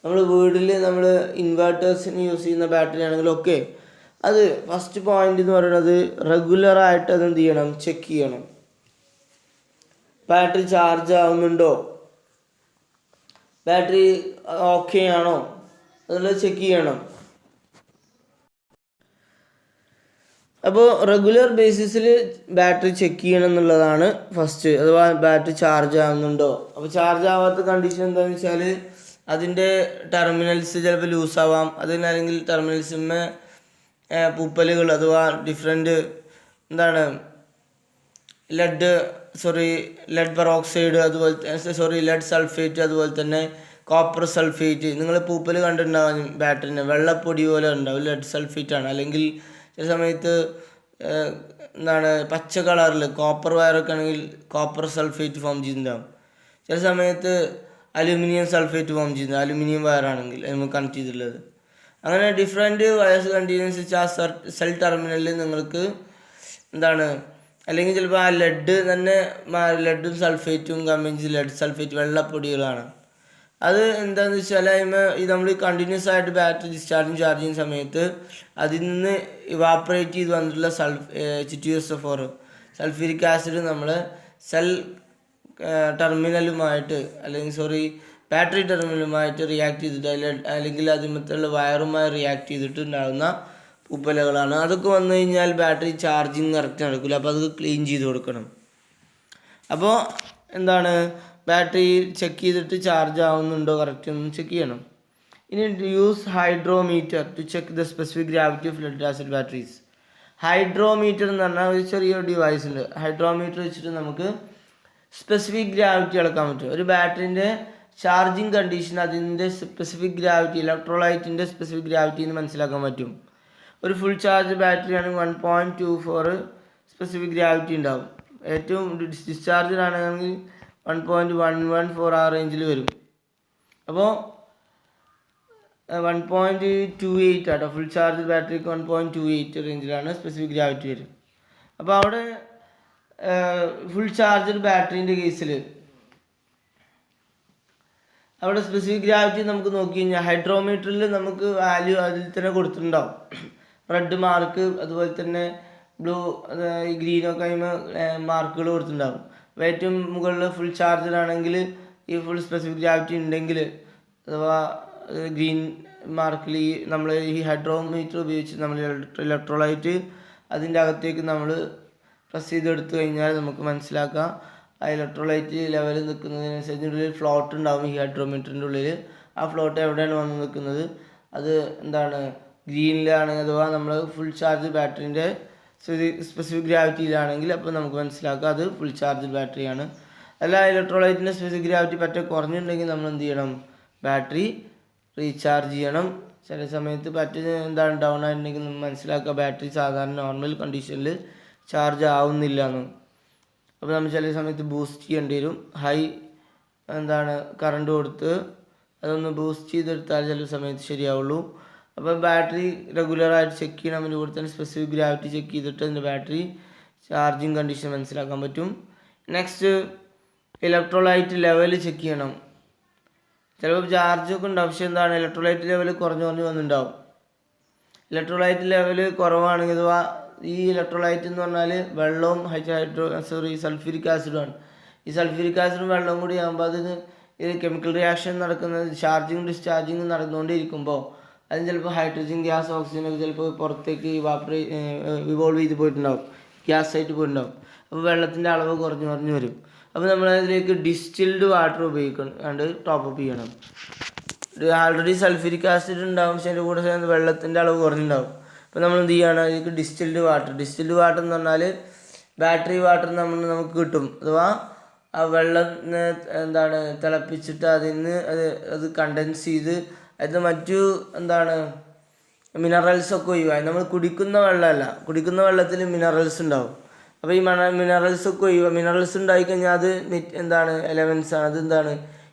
നമ്മൾ വീട്ടിൽ നമ്മൾ ഇൻവെർട്ടേഴ്സിന് യൂസ് ചെയ്യുന്ന ബാറ്ററി ആണെങ്കിലും ഒക്കെ അത് ഫസ്റ്റ് പോയിന്റ് എന്ന് പറയുന്നത് റെഗുലറായിട്ട് അത് എന്ത് ചെയ്യണം, ചെക്ക് ചെയ്യണം. ബാറ്ററി ചാർജ് ആവുന്നുണ്ടോ, ബാറ്ററി ഓക്കെ ആണോ എന്നുള്ളത് ചെക്ക് ചെയ്യണം. അപ്പോൾ റെഗുലർ ബേസിസിൽ ബാറ്ററി ചെക്ക് ചെയ്യണം എന്നുള്ളതാണ് ഫസ്റ്റ്. അഥവാ ബാറ്ററി ചാർജ് ആവുന്നുണ്ടോ. അപ്പോൾ ചാർജ് ആവാത്ത കണ്ടീഷൻ എന്താണെന്ന് വെച്ചാൽ അതിൻ്റെ ടെർമിനൽസ് ചിലപ്പോൾ ലൂസാവാം, അല്ലെങ്കിൽ ടെർമിനൽസിന്മേ പൂപ്പലുകൾ അഥവാ ഡിഫറെൻറ്റ് ലെഡ് പെറോക്സൈഡ്, അതുപോലെ ലെഡ് സൾഫേറ്റ്, അതുപോലെ തന്നെ കോപ്പർ സൾഫേറ്റ്. നിങ്ങൾ പൂപ്പൽ കണ്ടിട്ടുണ്ടാകും ബാറ്ററിന്, വെള്ളപ്പൊടി പോലെ ഉണ്ടാവും, ലെഡ് സൾഫേറ്റ് ആണ്. അല്ലെങ്കിൽ ചില സമയത്ത് പച്ച കളറിൽ കോപ്പർ വയറൊക്കെ ആണെങ്കിൽ കോപ്പർ സൾഫേറ്റ് ഫോം ചെയ്തിട്ടുണ്ടാകും. ചില സമയത്ത് അലുമിനിയം സൾഫേറ്റ് ഫോം ചെയ്യുന്നത്, അലുമിനിയം വയറാണെങ്കിൽ നമുക്ക് കണക്ട് ചെയ്തിട്ടുള്ളത്. അങ്ങനെ ഡിഫറെൻറ്റ് വയർസ് കണ്ടിന്യൂസ് ആ സെൽ ടെർമിനലിൽ നിങ്ങൾക്ക് അല്ലെങ്കിൽ ചിലപ്പോൾ ആ ലെഡ് തന്നെ ലെഡും സൾഫേറ്റും കമ്പിച്ച് ലെഡ് സൾഫേറ്റ് വെള്ളപ്പൊടികളാണ്. അത് എന്താണെന്ന് വെച്ചാൽ നമ്മൾ കണ്ടിന്യൂസ് ആയിട്ട് ബാറ്ററി ചാർജ് ചെയ്യുന്ന സമയത്ത് അതിൽ നിന്ന് ഇവാപ്പറേറ്റ് ചെയ്ത് വന്നിട്ടുള്ള H2SO4 സൾഫ്യൂരിക് ആസിഡ് നമ്മൾ സെൽ ടെർമിനലുമായിട്ട് ബാറ്ററി ടെർമിനലുമായിട്ട് റിയാക്ട് ചെയ്തിട്ട് അല്ലെങ്കിൽ അതിമത്തുള്ള വയറുമായി റിയാക്ട് ചെയ്തിട്ട് ഉണ്ടാകുന്ന പൂപ്പലകളാണ്. അതൊക്കെ വന്നു കഴിഞ്ഞാൽ ബാറ്ററി ചാർജിങ് കറക്റ്റ് നടക്കില്ല. അപ്പോൾ അത് ക്ലീൻ ചെയ്ത് കൊടുക്കണം. അപ്പോൾ ബാറ്ററി ചെക്ക് ചെയ്തിട്ട് ചാർജ് ആവുന്നുണ്ടോ കറക്റ്റ് ഒന്ന് ചെക്ക് ചെയ്യണം. ഇനി use hydrometer to check the specific gravity of lead acid batteries. Hydrometer എന്ന് പറഞ്ഞാൽ ഒരു ചെറിയൊരു ഡിവൈസ് ഉണ്ട്. ഹൈഡ്രോമീറ്റർ വെച്ചിട്ട് നമുക്ക് സ്പെസിഫിക് ഗ്രാവിറ്റി അളക്കാൻ പറ്റും. ഒരു ബാറ്ററിൻ്റെ ചാർജിങ് കണ്ടീഷൻ അതിൻ്റെ സ്പെസിഫിക് ഗ്രാവിറ്റി, ഇലക്ട്രോലൈറ്റിൻ്റെ സ്പെസിഫിക് ഗ്രാവിറ്റി എന്ന് മനസ്സിലാക്കാൻ പറ്റും. ഒരു ഫുൾ ചാർജ് ബാറ്ററി ആണെങ്കിൽ 1.24 സ്പെസിഫിക് ഗ്രാവിറ്റി ഉണ്ടാവും. ഏറ്റവും ഡിസ്ചാർജ് ആണെങ്കിൽ 1.114 ആ റേഞ്ചിൽ വരും. അപ്പോൾ 1.28 ആട്ടോ ഫുൾ ചാർജ് ബാറ്ററിക്ക് 1.28 റേഞ്ചിലാണ് സ്പെസിഫിക് ഗ്രാവിറ്റി വരും. അപ്പോൾ അവിടെ ഫുൾ ചാർജ് ബാറ്ററീൻ്റെ കേസിൽ അവിടെ സ്പെസിഫിക് ഗ്രാവിറ്റി നമുക്ക് നോക്കി കഴിഞ്ഞാൽ ഹൈഡ്രോമീറ്ററിൽ നമുക്ക് വാല്യൂ അതിൽ തന്നെ കൊടുത്തിട്ടുണ്ടാവും. റെഡ് മാർക്ക്, അതുപോലെ തന്നെ ബ്ലൂ, ഗ്രീനൊക്കെ മാർക്കുകൾ കൊടുത്തിട്ടുണ്ടാവും. അപ്പോൾ ഏറ്റവും മുകളിൽ ഫുൾ ചാർജറാണെങ്കിൽ ഈ ഫുൾ സ്പെസിഫിക് ഗ്രാവിറ്റി ഉണ്ടെങ്കിൽ അഥവാ ഗ്രീൻ മാർക്കിൽ നമ്മൾ ഈ ഹൈഡ്രോമീറ്റർ ഉപയോഗിച്ച് നമ്മൾ ഇലക്ട്രോലൈറ്റ് അതിൻ്റെ അകത്തേക്ക് നമ്മൾ പ്രസ് ചെയ്തെടുത്തു കഴിഞ്ഞാൽ നമുക്ക് മനസ്സിലാക്കാം ആ ഇലക്ട്രോലൈറ്റ് ലെവൽ നിൽക്കുന്നതിനനുസരിച്ച് ഉള്ളിൽ ഫ്ലോട്ട് ഉണ്ടാവും. ഈ ഹൈഡ്രോമീറ്ററിൻ്റെ ഉള്ളിൽ ആ ഫ്ലോട്ട് എവിടെയാണ് വന്ന് നിൽക്കുന്നത്, അത് ഗ്രീനിലാണ് അഥവാ നമ്മൾ ഫുൾ ചാർജ് ബാറ്ററിൻ്റെ സ്പെസിഫിക് ഗ്രാവിറ്റിയിലാണെങ്കിൽ അപ്പോൾ നമുക്ക് മനസ്സിലാക്കാം അത് ഫുൾ ചാർജ് ബാറ്ററിയാണ്. അല്ല ഇലക്ട്രോലൈറ്റിൻ്റെ സ്പെസിഫിക് ഗ്രാവിറ്റി പറ്റ കുറഞ്ഞിട്ടുണ്ടെങ്കിൽ നമ്മൾ എന്ത് ചെയ്യണം, ബാറ്ററി റീചാർജ് ചെയ്യണം. ചില സമയത്ത് ഡൗൺ ആയിട്ടുണ്ടെങ്കിൽ നമ്മൾ മനസ്സിലാക്കുക ബാറ്ററി സാധാരണ നോർമൽ കണ്ടീഷനിൽ ചാർജ് ആവുന്നില്ല എന്ന്. അപ്പോൾ നമ്മൾ ചില സമയത്ത് ബൂസ്റ്റ് ചെയ്യേണ്ടി വരും. ഹൈ കറണ്ട് കൊടുത്ത് അതൊന്ന് ബൂസ്റ്റ് ചെയ്തെടുത്താൽ ചില സമയത്ത് ശരിയാവുള്ളൂ. അപ്പോൾ ബാറ്ററി റെഗുലറായിട്ട് ചെക്ക് ചെയ്യണം. അതിൻ്റെ കൂടെ തന്നെ സ്പെസിഫിക് ഗ്രാവിറ്റി ചെക്ക് ചെയ്തിട്ട് അതിൻ്റെ ബാറ്ററി ചാർജിങ് കണ്ടീഷൻ മനസ്സിലാക്കാൻ പറ്റും. നെക്സ്റ്റ് ഇലക്ട്രോലൈറ്റ് ലെവൽ ചെക്ക് ചെയ്യണം. ചിലപ്പോൾ ചാർജൊക്കെ ഉണ്ടാവും, പക്ഷേ ഇലക്ട്രോലൈറ്റ് ലെവൽ കുറഞ്ഞ് വന്നിട്ടുണ്ടാവും. ഇലക്ട്രോലൈറ്റ് ലെവൽ കുറവാണെങ്കിൽ അഥവാ ഈ ഇലക്ട്രോലൈറ്റ് എന്ന് പറഞ്ഞാൽ വെള്ളവും സൾഫ്യൂരിക് ആസിഡുമാണ്. ഈ സൾഫ്യൂരിക് ആസിഡും വെള്ളവും കൂടി ആകുമ്പോൾ അതിന് ഇത് കെമിക്കൽ റിയാക്ഷൻ നടക്കുന്നത് ചാർജിങ് ഡിസ്ചാർജിങ് നടന്നുകൊണ്ടിരിക്കുമ്പോൾ അതിന് ചിലപ്പോൾ ഹൈഡ്രജൻ ഗ്യാസ് ഓക്സിജനൊക്കെ ചിലപ്പോൾ പുറത്തേക്ക് ഇവോൾവ് ചെയ്ത് പോയിട്ടുണ്ടാവും, ഗ്യാസ് ആയിട്ട് പോയിട്ടുണ്ടാവും. അപ്പോൾ വെള്ളത്തിൻ്റെ അളവ് കുറഞ്ഞു വരും. അപ്പോൾ നമ്മളതിലേക്ക് ഡിസ്റ്റിൽഡ് വാട്ടർ ഉപയോഗിക്കണം ടോപ്പ് അപ്പ് ചെയ്യണം. ആൾറെഡി സൾഫ്യൂരിക് ആസിഡ് ഉണ്ടാകും, പക്ഷേ അതിൻ്റെ കൂടെ ചേർന്ന് വെള്ളത്തിൻ്റെ അളവ് കുറഞ്ഞിട്ടുണ്ടാവും. അപ്പോൾ നമ്മൾ എന്ത് ചെയ്യുകയാണ്, അതിലേക്ക് ഡിസ്റ്റിൽഡ് വാട്ടർ എന്ന് പറഞ്ഞാൽ ബാറ്ററി വാട്ടർ നമുക്ക് കിട്ടും. അഥവാ ആ വെള്ളം തിളപ്പിച്ചിട്ട് അതിന് അത് കണ്ടൻസ് ചെയ്ത് അത് മറ്റു മിനറൽസൊക്കെ ഒഴിവായി. നമ്മൾ കുടിക്കുന്ന വെള്ളമല്ല, കുടിക്കുന്ന വെള്ളത്തിൽ മിനറൽസ് ഉണ്ടാവും. അപ്പോൾ ഈ മിനറൽസൊക്കെ മിനറൽസ് ഉണ്ടായിക്കഴിഞ്ഞാൽ അത് എലമെൻസ് ആണ്. അത്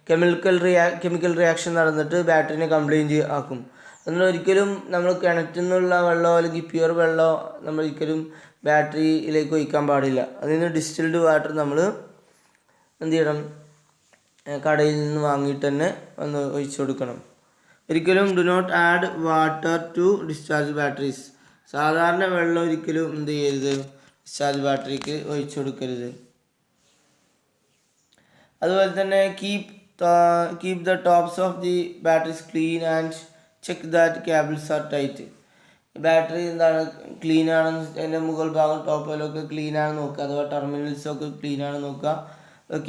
കെമിക്കൽ റിയാക്ഷൻ നടന്നിട്ട് ബാറ്ററിനെ കംപ്ലൈൻറ്റ് ആക്കും. അതുകൊണ്ട് ഒരിക്കലും നമ്മൾ കിണറ്റിൽ നിന്നുള്ള വെള്ളമോ അല്ലെങ്കിൽ പ്യുവർ വെള്ളമോ നമ്മൾ ഒരിക്കലും ബാറ്ററിയിലേക്ക് ഒഴിക്കാൻ പാടില്ല. അതിന് ഡിസ്റ്റിൽഡ് വാട്ടർ നമ്മൾ എന്ത് ചെയ്യണം, കടയിൽ നിന്ന് വാങ്ങിയിട്ട് തന്നെ ഒന്ന് ഒഴിച്ചു കൊടുക്കണം. ഒരിക്കലും do not add water to discharge batteries. സാധാരണ വെള്ളം ഒരിക്കലും എന്ത് ചെയ്യരുത്, ഡിസ്ചാർജ് ബാറ്ററിക്ക് ഒഴിച്ചു കൊടുക്കരുത്. അതുപോലെ തന്നെ keep the tops of the batteries clean and check that cables R tight. Battery clean ആണെന്ന്, അതിൻ്റെ മുകൾ ഭാഗം ടോപ്പിലൊക്കെ ക്ലീൻ ആണെന്ന് നോക്കുക. അഥവാ ടെർമിനൽസൊക്കെ ക്ലീൻ ആണെന്ന് നോക്കുക.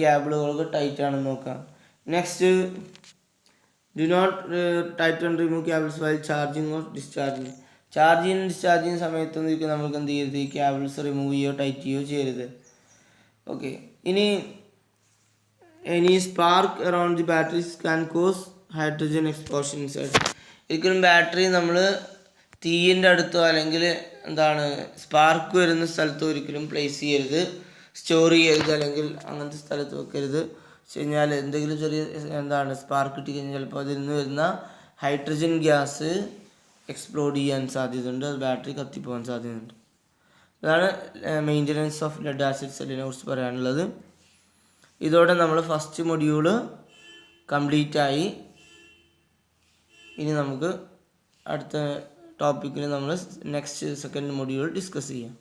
കേബിളുകളൊക്കെ ടൈറ്റ് ആണെന്ന് നോക്കുക. Next, do not tight and remove cables while charging or discharging. Charging discharging സമയത്തൊന്നും നമുക്ക് എന്ത് ചെയ്യരുത്, ഈ കേബിൾസ് റിമൂവ് ചെയ്യുകയോ ടൈറ്റ് ചെയ്യുകയോ ചെയ്യരുത്. ഓക്കെ, ഇനി any spark around the batteries can cos hydrogen explosion inside. ഒരിക്കലും ബാറ്ററി നമ്മൾ തീയിൻ്റെ അടുത്തോ അല്ലെങ്കിൽ സ്പാർക്ക് വരുന്ന സ്ഥലത്തോ ഒരിക്കലും പ്ലേസ് ചെയ്യരുത്, സ്റ്റോർ ചെയ്യരുത്, അല്ലെങ്കിൽ അങ്ങനത്തെ സ്ഥലത്ത് വെക്കരുത്. വെച്ച് കഴിഞ്ഞാൽ എന്തെങ്കിലും ചെറിയ സ്പാർക്ക് കിട്ടിക്കഴിഞ്ഞാൽ ചിലപ്പോൾ അതിൽ നിന്ന് വരുന്ന ഹൈഡ്രജൻ ഗ്യാസ് എക്സ്പ്ലോഡ് ചെയ്യാൻ സാധ്യതയുണ്ട്, അത് ബാറ്ററി കത്തിപ്പോകാൻ സാധ്യതയുണ്ട്. അതാണ് മെയിൻ്റനൻസ് ഓഫ് ലെഡ് ആസിഡ് സെല്ലിനെ കുറിച്ച് പറയാനുള്ളത്. ഇതോടെ നമ്മൾ ഫസ്റ്റ് മൊഡ്യൂള് കംപ്ലീറ്റ് ആയി. ഇനി നമുക്ക് അടുത്ത ടോപ്പിക്കിൽ നമ്മൾ നെക്സ്റ്റ് സെക്കൻഡ് മൊഡ്യൂൾ ഡിസ്കസ് ചെയ്യാം.